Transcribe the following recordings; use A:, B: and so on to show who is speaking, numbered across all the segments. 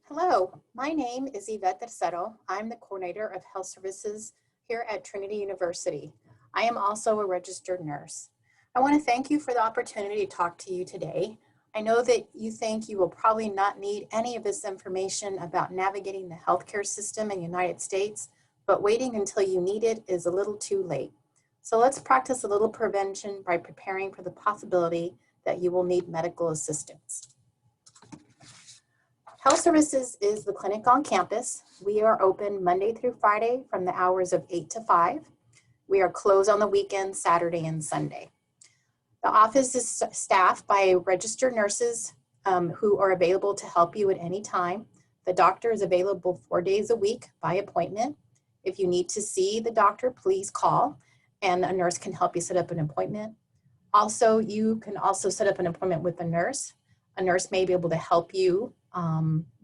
A: Hello, my name is Yvette Tercero. I'm the coordinator of health services here at Trinity University. I am also a registered nurse. I want to thank you for the opportunity to talk to you today. I know that you think you will probably not need any of this information about navigating the healthcare system in the United States, but waiting until you need it is a little too late. So let's practice a little prevention by preparing for the possibility that you will need medical assistance. Health Services is the clinic on campus. We are open Monday through Friday from the hours of 8 to 5. We are closed on the weekends, Saturday and Sunday. The office is staffed by registered nurses who are available to help you at any time. The doctor is available 4 days a week by appointment. If you need to see the doctor, please call and a nurse can help you set up an appointment. Also, you can also set up an appointment with a nurse. A nurse may be able to help you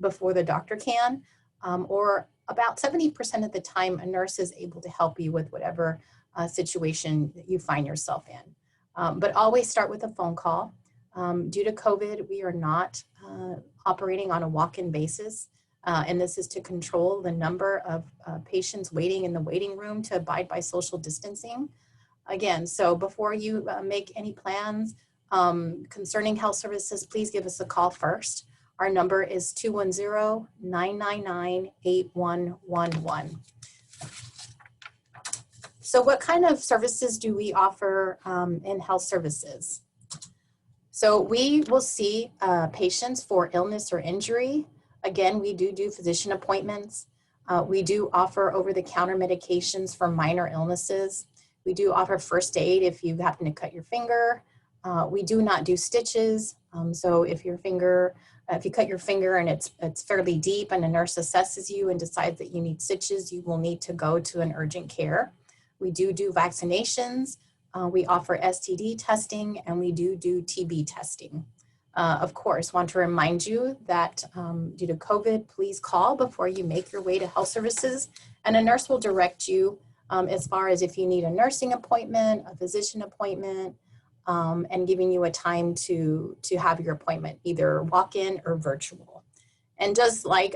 A: before the doctor can, or about 70% of the time, a nurse is able to help you with whatever situation that you find yourself in. But always start with a phone call. Due to COVID, we are not operating on a walk-in basis, and this is to control the number of patients waiting in the waiting room to abide by social distancing. Again, so before you make any plans concerning health services, please give us a call first. Our number is 210-999-8111. So what kind of services do we offer in health services? So we will see patients for illness or injury. Again, we do physician appointments. We do offer over-the-counter medications for minor illnesses. We do offer first aid if you happen to cut your finger. We do not do stitches. So if you cut your finger and it's fairly deep and a nurse assesses you and decides that you need stitches, you will need to go to an urgent care. We do vaccinations. We offer STD testing and we do TB testing. Of course, want to remind you that due to COVID, please call before you make your way to health services and a nurse will direct you as far as if you need a nursing appointment, a physician appointment, and giving you a time to have your appointment, either walk-in or virtual. And just like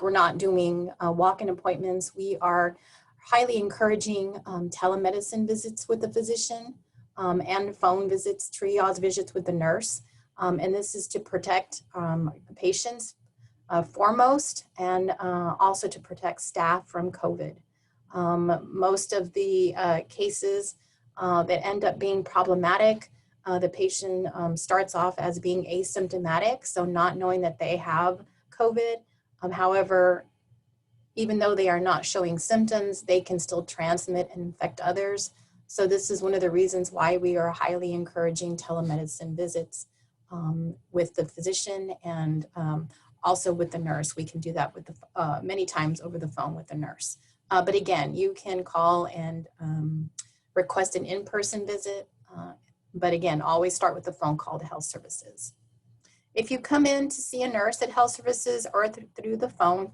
A: we're not doing walk-in appointments, we are highly encouraging telemedicine visits with the physician and phone visits, triage visits with the nurse. And this is to protect patients foremost and also to protect staff from COVID. Most of the cases that end up being problematic, the patient starts off as being asymptomatic, so not knowing that they have COVID. However, even though they are not showing symptoms, they can still transmit and infect others. So this is one of the reasons why we are highly encouraging telemedicine visits with the physician and also with the nurse. We can do that with many times over the phone with the nurse. But again, you can call and request an in-person visit, but again, always start with a phone call to health services. If you come in to see a nurse at health services or through the phone,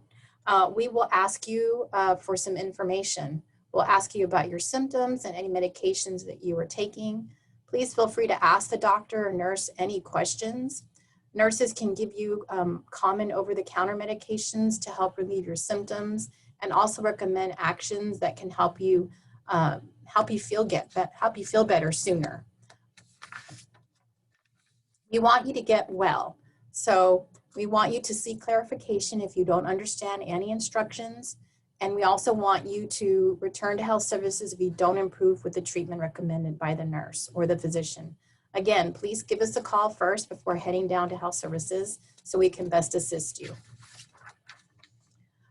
A: we will ask you for some information. We'll ask you about your symptoms and any medications that you are taking. Please feel free to ask the doctor or nurse any questions. Nurses can give you common over-the-counter medications to help relieve your symptoms and also recommend actions that can help you feel better sooner. We want you to get well. So we want you to seek clarification if you don't understand any instructions. And we also want you to return to health services if you don't improve with the treatment recommended by the nurse or the physician. Again, please give us a call first before heading down to health services so we can best assist you.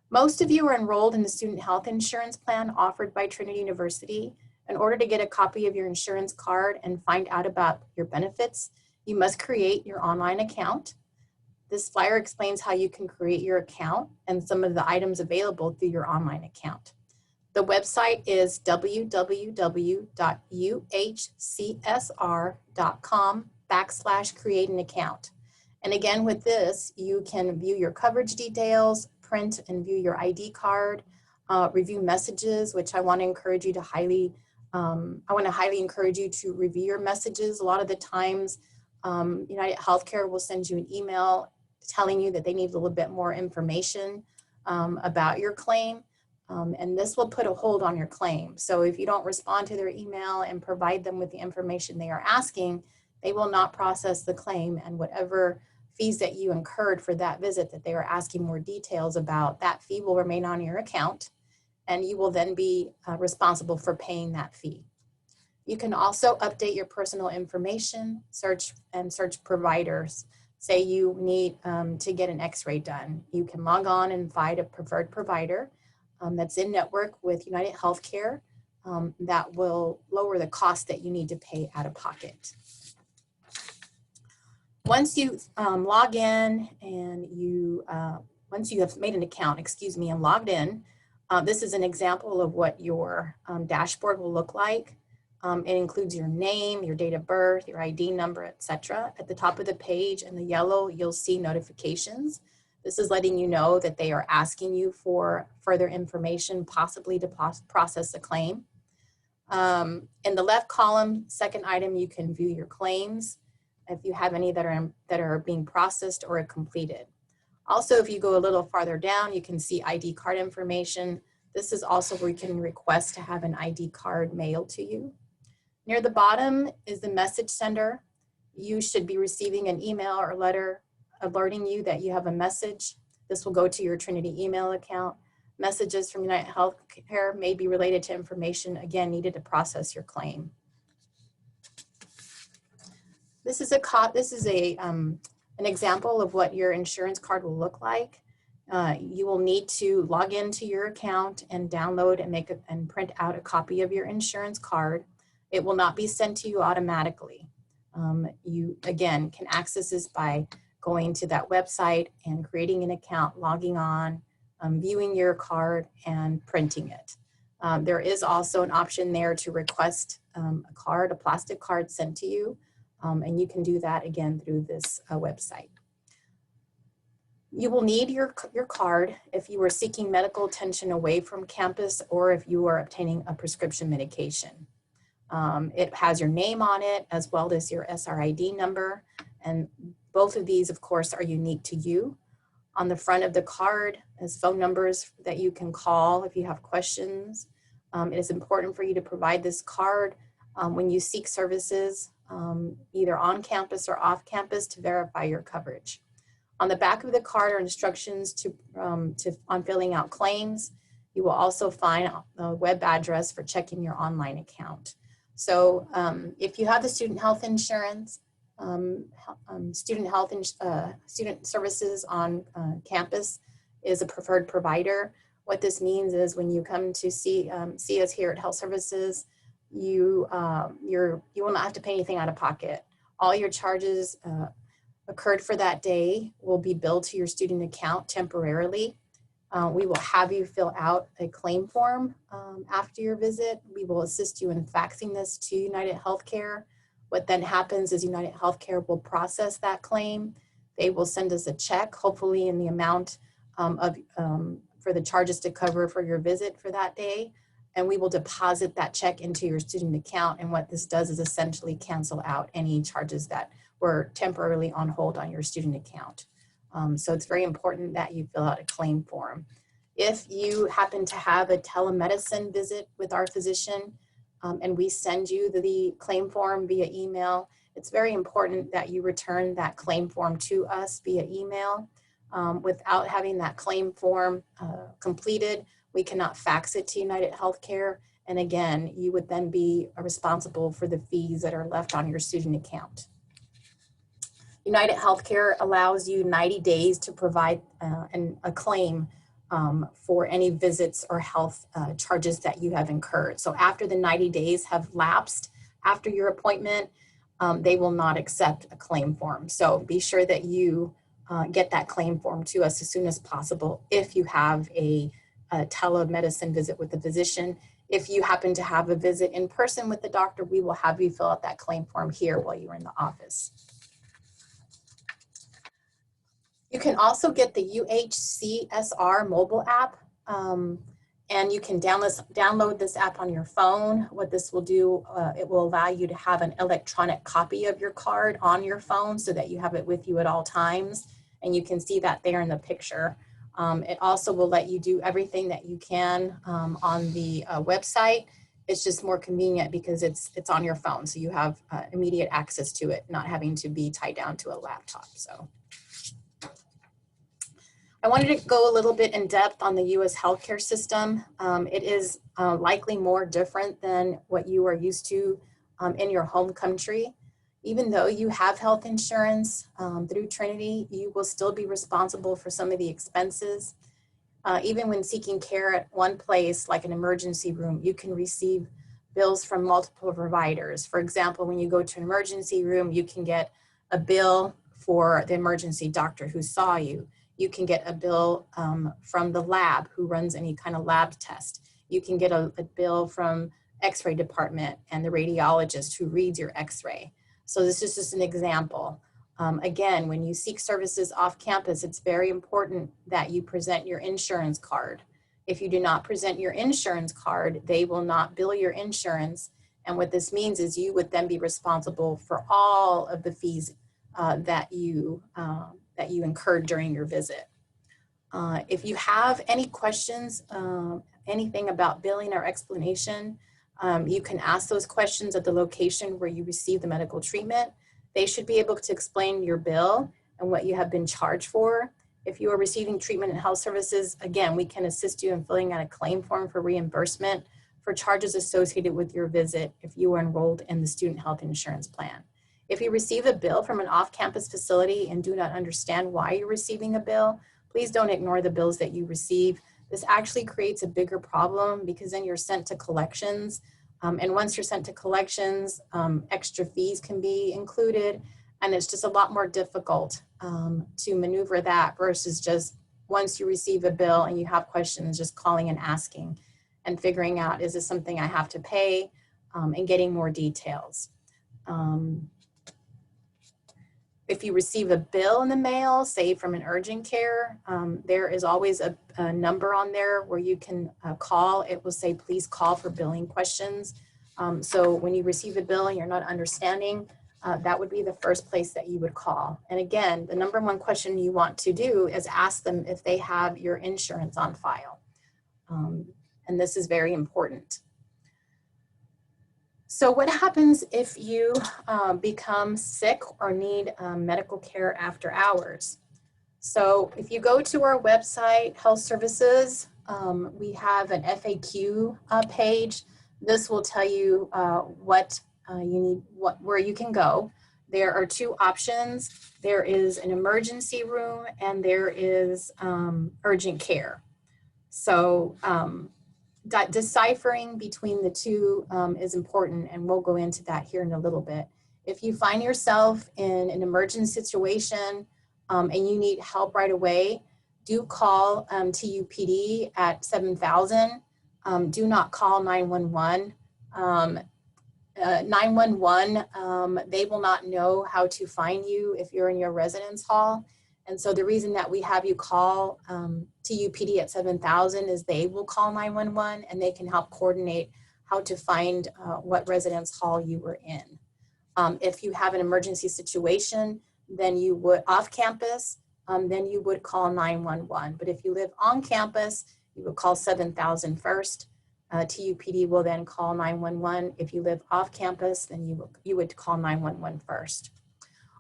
A: Most of you are enrolled in the student health insurance plan offered by Trinity University. In order to get a copy of your insurance card and find out about your benefits, you must create your online account. This flyer explains how you can create your account and some of the items available through your online account. The website is www.uhcsr.com/create an account. And again, with this, you can view your coverage details, print and view your ID card, review messages, which I want to encourage you to highly encourage you to review your messages. A lot of the times, United Healthcare will send you an email telling you that they need a little bit more information about your claim. And this will put a hold on your claim. So if you don't respond to their email and provide them with the information they are asking, they will not process the claim, and whatever fees that you incurred for that visit that they are asking more details about, that fee will remain on your account, and you will then be responsible for paying that fee. You can also update your personal information, search providers. Say you need to get an x-ray done. You can log on and find a preferred provider that's in network with United Healthcare that will lower the cost that you need to pay out of pocket. Once you log in and once you have made an account, and logged in, this is an example of what your dashboard will look like. It includes your name, your date of birth, your ID number, etc. At the top of the page in the yellow, you'll see notifications. This is letting you know that they are asking you for further information, possibly to process a claim. In the left column, second item, you can view your claims if you have any that are being processed or completed. Also, if you go a little farther down, you can see ID card information. This is also where you can request to have an ID card mailed to you. Near the bottom is the message sender. You should be receiving an email or letter alerting you that you have a message. This will go to your Trinity email account. Messages from United Healthcare may be related to information, again, needed to process your claim. This is an example of what your insurance card will look like. You will need to log into your account and download and print out a copy of your insurance card. It will not be sent to you automatically. You, again, can access this by going to that website and creating an account, logging on, viewing your card, and printing it. There is also an option there to request a plastic card sent to you, and you can do that again through this website. You will need your card if you are seeking medical attention away from campus or if you are obtaining a prescription medication. It has your name on it as well as your SRID number, and both of these, of course, are unique to you. On the front of the card is phone numbers that you can call if you have questions. It is important for you to provide this card when you seek services, either on campus or off campus, to verify your coverage. On the back of the card are instructions on filling out claims. You will also find a web address for checking your online account. So if you have the student health insurance, student services on campus is a preferred provider. What this means is when you come to see us here at Health Services, you will not have to pay anything out of pocket. All your charges occurred for that day will be billed to your student account temporarily. We will have you fill out a claim form after your visit. We will assist you in faxing this to United Healthcare. What then happens is United Healthcare will process that claim. They will send us a check, hopefully in the amount for the charges to cover for your visit for that day. And we will deposit that check into your student account. And what this does is essentially cancel out any charges that were temporarily on hold on your student account. So it's very important that you fill out a claim form. If you happen to have a telemedicine visit with our physician and we send you the claim form via email, it's very important that you return that claim form to us via email. Without having that claim form completed, we cannot fax it to United Healthcare. And again, you would then be responsible for the fees that are left on your student account. United Healthcare allows you 90 days to provide a claim for any visits or health charges that you have incurred. So after the 90 days have lapsed after your appointment, they will not accept a claim form. So be sure that you get that claim form to us as soon as possible if you have a telemedicine visit with the physician. If you happen to have a visit in person with the doctor, we will have you fill out that claim form here while you're in the office. You can also get the UHCSR mobile app, and you can download this app on your phone. What this will do, it will allow you to have an electronic copy of your card on your phone so that you have it with you at all times. and you can see that there in the picture. It also will let you do everything that you can on the website. It's just more convenient because it's on your phone, so you have immediate access to it, not having to be tied down to a laptop. So I wanted to go a little bit in depth on the U.S. healthcare system. It is likely more different than what you are used to in your home country. Even though you have health insurance through Trinity, you will still be responsible for some of the expenses. Even when seeking care at one place, like an emergency room, you can receive bills from multiple providers. For example, when you go to an emergency room, you can get a bill for the emergency doctor who saw you. You can get a bill from the lab who runs any kind of lab test. You can get a bill from X-ray department and the radiologist who reads your X-ray. So this is just an example. Again, when you seek services off campus, it's very important that you present your insurance card. If you do not present your insurance card, they will not bill your insurance. And what this means is you would then be responsible for all of the fees that you incurred during your visit. If you have any questions, anything about billing or explanation, you can ask those questions at the location where you receive the medical treatment. They should be able to explain your bill and what you have been charged for. If you are receiving treatment and health services, again, we can assist you in filling out a claim form for reimbursement for charges associated with your visit if you are enrolled in the student health insurance plan. If you receive a bill from an off-campus facility and do not understand why you're receiving a bill, please don't ignore the bills that you receive. This actually creates a bigger problem because then you're sent to collections. And once you're sent to collections, extra fees can be included, and it's just a lot more difficult to maneuver that versus just once you receive a bill and you have questions, just calling and asking and figuring out, is this something I have to pay, and getting more details. If you receive a bill in the mail, say from an urgent care, there is always a number on there where you can call. It will say, please call for billing questions. So when you receive a bill and you're not understanding, that would be the first place that you would call. And again, the number one question you want to do is ask them if they have your insurance on file. And this is very important. So what happens if you become sick or need medical care after hours? So if you go to our website, Health Services, we have an FAQ page. This will tell you what you need, where you can go. There are two options. There is an emergency room and there is urgent care. So deciphering between the two is important, and we'll go into that here in a little bit. If you find yourself in an emergency situation and you need help right away, do call TUPD at 7000. Do not call 911. 911, they will not know how to find you if you're in your residence hall. And so the reason that we have you call TUPD at 7000 is they will call 911 and they can help coordinate how to find what residence hall you were in. If you have an emergency situation, then you would off campus, then you would call 911. But if you live on campus, you would call 7000 first. TUPD will then call 911. If you live off campus, then you would call 911 first.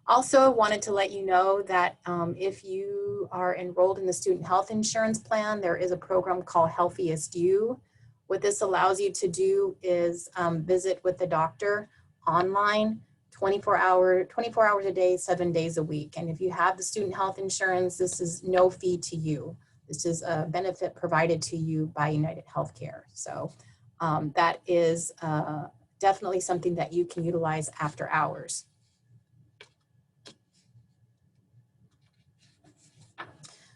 A: Also wanted to let you know that if you are enrolled in the student health insurance plan, there is a program called Healthiest You. What this allows you to do is visit with the doctor online 24 hours a day, 7 days a week. And if you have the student health insurance, this is no fee to you. This is a benefit provided to you by United Healthcare. So that is definitely something that you can utilize after hours.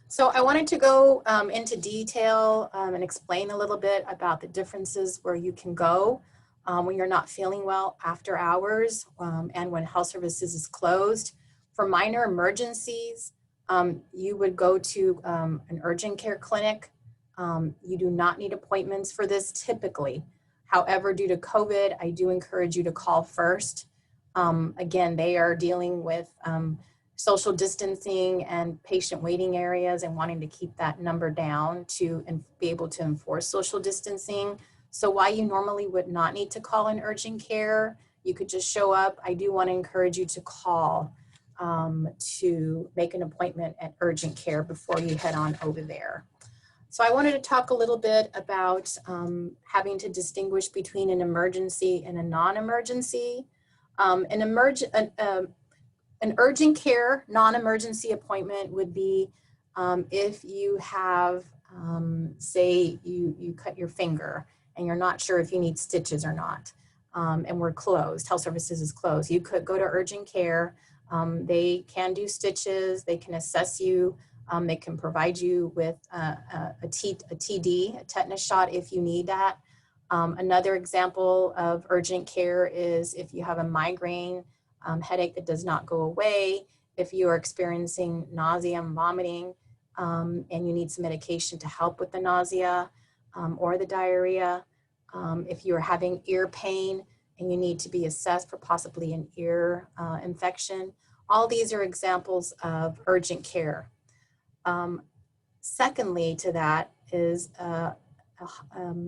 A: So I wanted to go into detail and explain a little bit about the differences where you can go when you're not feeling well after hours and when health services is closed. For minor emergencies, you would go to an urgent care clinic. You do not need appointments for this typically. However, due to COVID, I do encourage you to call first. Again, they are dealing with social distancing and patient waiting areas and wanting to keep that number down to be able to enforce social distancing. So while you normally would not need to call an urgent care, you could just show up. I do want to encourage you to call to make an appointment at urgent care before you head on over there. So I wanted to talk a little bit about having to distinguish between an emergency and a non-emergency. An urgent care non-emergency appointment would be if you have, say you cut your finger and you're not sure if you need stitches or not, and we're closed, health services is closed. You could go to urgent care. They can do stitches, they can assess you, they can provide you with a TD, a tetanus shot if you need that. Another example of urgent care is if you have a migraine headache that does not go away, if you are experiencing nausea and vomiting, and you need some medication to help with the nausea or the diarrhea, if you are having ear pain and you need to be assessed for possibly an ear infection. All these are examples of urgent care. Secondly to that is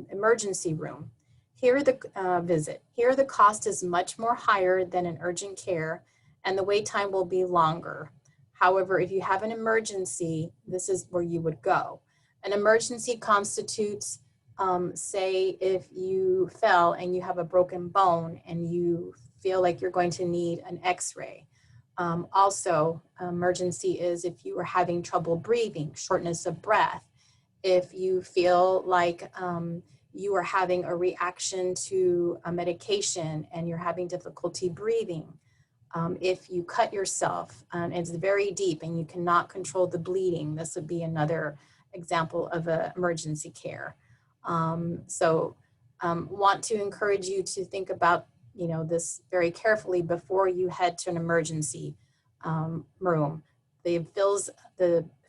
A: emergency room. Here the cost is much more higher than an urgent care and the wait time will be longer. However, if you have an emergency, this is where you would go. An emergency constitutes, say if you fell and you have a broken bone and you feel like you're going to need an x-ray. Also, emergency is if you are having trouble breathing, shortness of breath, if you feel like you are having a reaction to a medication and you're having difficulty breathing, if you cut yourself and it's very deep and you cannot control the bleeding, this would be another example of emergency care. Want to encourage you to think about this very carefully before you head to an emergency room. The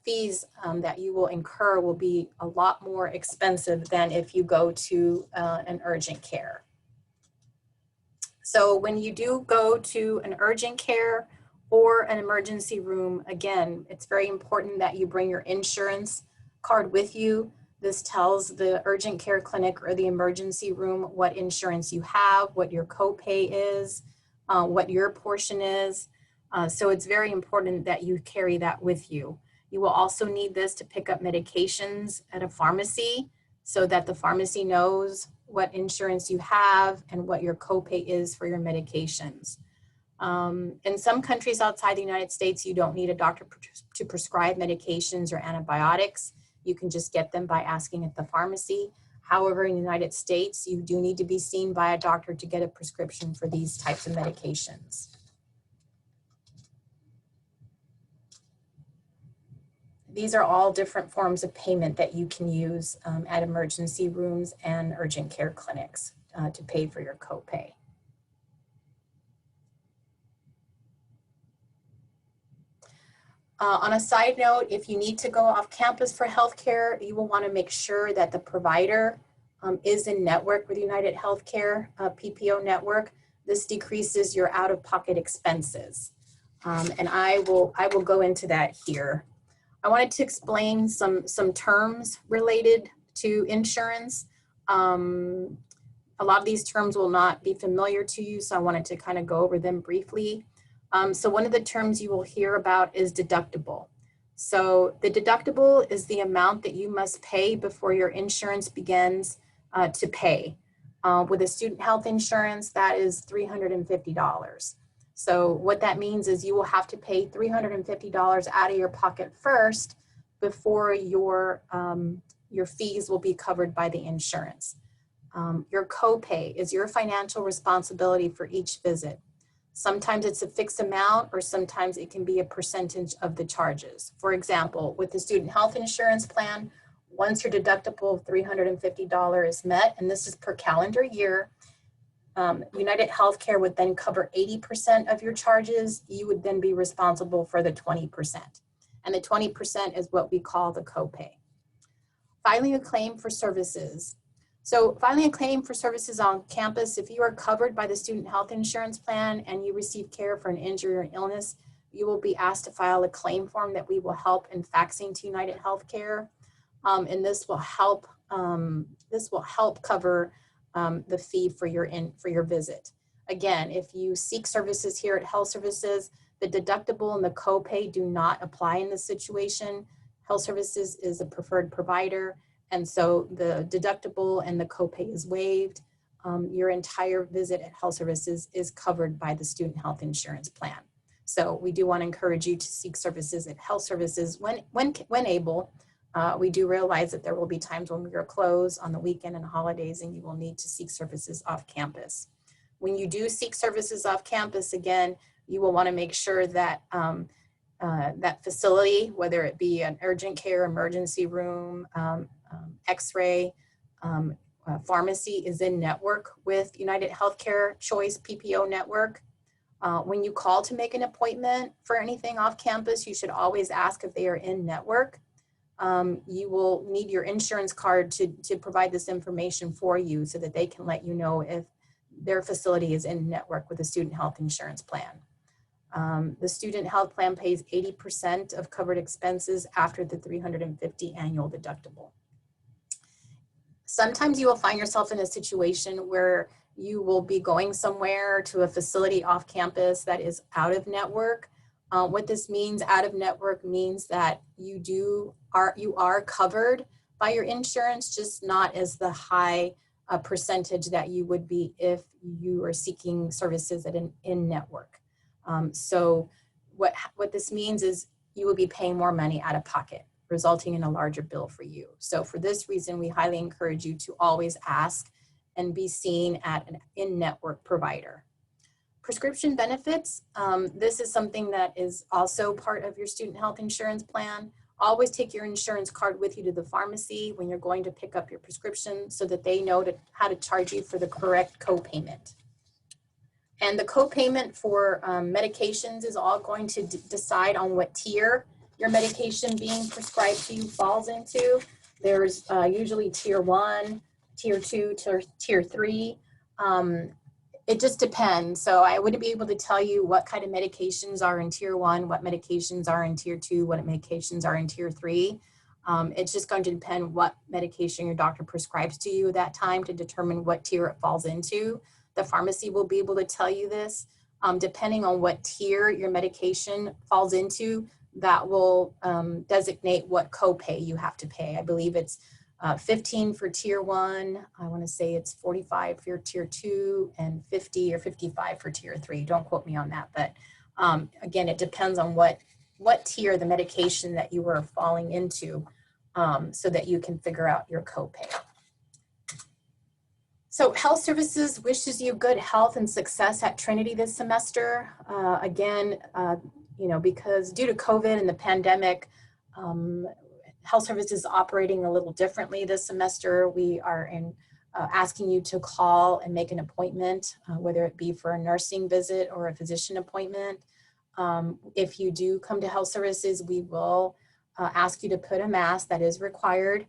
A: fees that you will incur will be a lot more expensive than if you go to an urgent care. So when you do go to an urgent care or an emergency room, again, it's very important that you bring your insurance card with you. This tells the urgent care clinic or the emergency room what insurance you have, what your copay is, what your portion is. So it's very important that you carry that with you. You will also need this to pick up medications at a pharmacy so that the pharmacy knows what insurance you have and what your copay is for your medications. In some countries outside the United States, you don't need a doctor to prescribe medications or antibiotics. You can just get them by asking at the pharmacy. However, in the United States, you do need to be seen by a doctor to get a prescription for these types of medications. These are all different forms of payment that you can use at emergency rooms and urgent care clinics to pay for your copay. On a side note, if you need to go off campus for healthcare, you will want to make sure that the provider is in network with United Healthcare PPO network. This decreases your out-of-pocket expenses, and I will go into that here. I wanted to explain some terms related to insurance. A lot of these terms will not be familiar to you, so I wanted to kind of go over them briefly. So one of the terms you will hear about is deductible. So the deductible is the amount that you must pay before your insurance begins to pay. With a student health insurance, that is $350. So what that means is you will have to pay $350 out of your pocket first before your fees will be covered by the insurance. Your copay is your financial responsibility for each visit. Sometimes it's a fixed amount or sometimes it can be a percentage of the charges. For example, with the student health insurance plan, once your deductible of $350 is met, and this is per calendar year, United Healthcare would then cover 80% of your charges. You would then be responsible for the 20%. And the 20% is what we call the copay. Filing a claim for services. So filing a claim for services on campus, if you are covered by the student health insurance plan and you receive care for an injury or illness, you will be asked to file a claim form that we will help in faxing to United Healthcare. And this will help cover the fee for your visit. Again, if you seek services here at Health Services, the deductible and the copay do not apply in this situation. Health Services is a preferred provider, and so the deductible and the copay is waived. Your entire visit at Health Services is covered by the student health insurance plan. So we do want to encourage you to seek services at Health Services when able. We do realize that there will be times when we are closed on the weekend and holidays, and you will need to seek services off campus. When you do seek services off campus, again, you will want to make sure that that facility, whether it be an urgent care, emergency room, x-ray, pharmacy, is in network with United Healthcare Choice PPO network. When you call to make an appointment for anything off campus, you should always ask if they are in network. You will need your insurance card to provide this information for you so that they can let you know if their facility is in network with a student health insurance plan. The student health plan pays 80% of covered expenses after the $350 annual deductible. Sometimes you will find yourself in a situation where you will be going somewhere to a facility off campus that is out of network. What this means, out of network, means that you are covered by your insurance, just not as the high percentage that you would be if you are seeking services at an in-network. So what this means is you will be paying more money out of pocket, resulting in a larger bill for you. So for this reason, we highly encourage you to always ask and be seen at an in-network provider. Prescription benefits, this is something that is also part of your student health insurance plan. Always take your insurance card with you to the pharmacy when you're going to pick up your prescription so that they know how to charge you for the correct co-payment. And the co-payment for medications is all going to decide on what tier your medication being prescribed to you falls into. There's usually tier 1, tier 2, tier 3. It just depends. So I wouldn't be able to tell you what kind of medications are in tier 1, what medications are in tier 2, what medications are in tier 3. It's just going to depend what medication your doctor prescribes to you at that time to determine what tier it falls into. The pharmacy will be able to tell you this. Depending on what tier your medication falls into, that will designate what copay you have to pay. I believe it's 15 for tier 1. I want to say it's 45 for tier 2 and 50 or 55 for tier 3. Don't quote me on that, but again, it depends on what tier the medication that you are falling into so that you can figure out your copay. So Health Services wishes you good health and success at Trinity this semester. Again, because due to COVID and the pandemic, Health Services is operating a little differently this semester. We are asking you to call and make an appointment, whether it be for a nursing visit or a physician appointment. If you do come to Health Services, we will ask you to put a mask. That is required.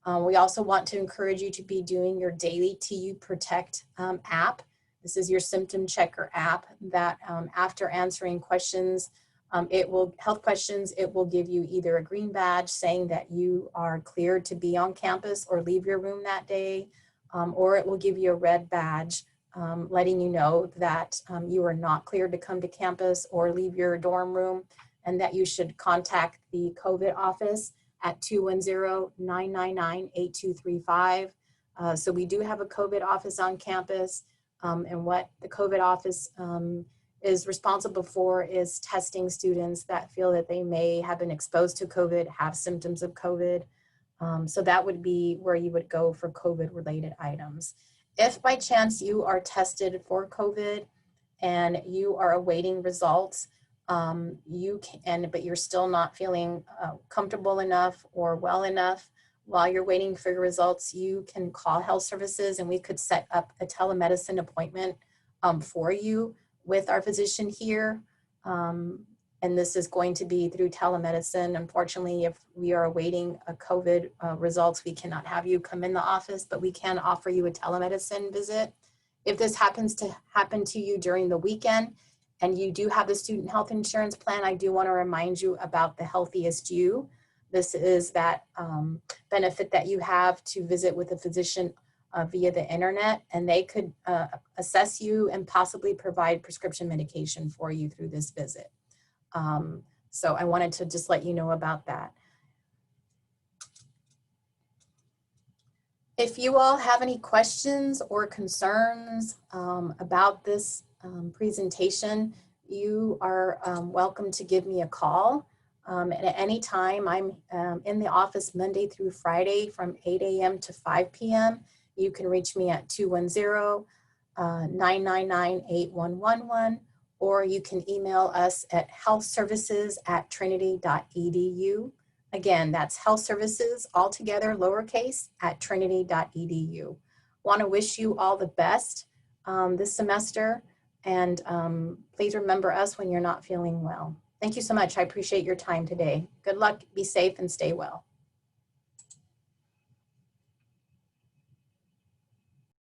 A: We also want to encourage you to be doing your daily TU Protect app. This is your symptom checker app that after answering questions, health questions, it will give you either a green badge saying that you are cleared to be on campus or leave your room that day, or it will give you a red badge letting you know that you are not cleared to come to campus or leave your dorm room, and that you should contact the COVID office at 210-999-8235. So we do have a COVID office on campus, and what the COVID office is responsible for is testing students that feel that they may have been exposed to COVID, have symptoms of COVID. So that would be where you would go for COVID related items. If by chance you are tested for COVID and you are awaiting results, but you're still not feeling comfortable enough or well enough while you're waiting for your results, you can call Health Services and we could set up a telemedicine appointment for you with our physician here. And this is going to be through telemedicine. Unfortunately, if we are awaiting a COVID results, we cannot have you come in the office, but we can offer you a telemedicine visit. If this happens to happen to you during the weekend and you do have the student health insurance plan, I do want to remind you about the Healthiest You. This is that benefit that you have to visit with a physician via the internet, and they could assess you and possibly provide prescription medication for you through this visit. So I wanted to just let you know about that. If you all have any questions or concerns about this presentation, you are welcome to give me a call. And at any time, I'm in the office Monday through Friday from 8 a.m. to 5 p.m. You can reach me at 210-999-8111, or you can email us at healthservices@trinity.edu. Again, that's health services, all together, lowercase, @trinity.edu. Want to wish you all the best this semester, and please remember us when you're not feeling well. Thank you so much. I appreciate your time today. Good luck, be safe, and stay well.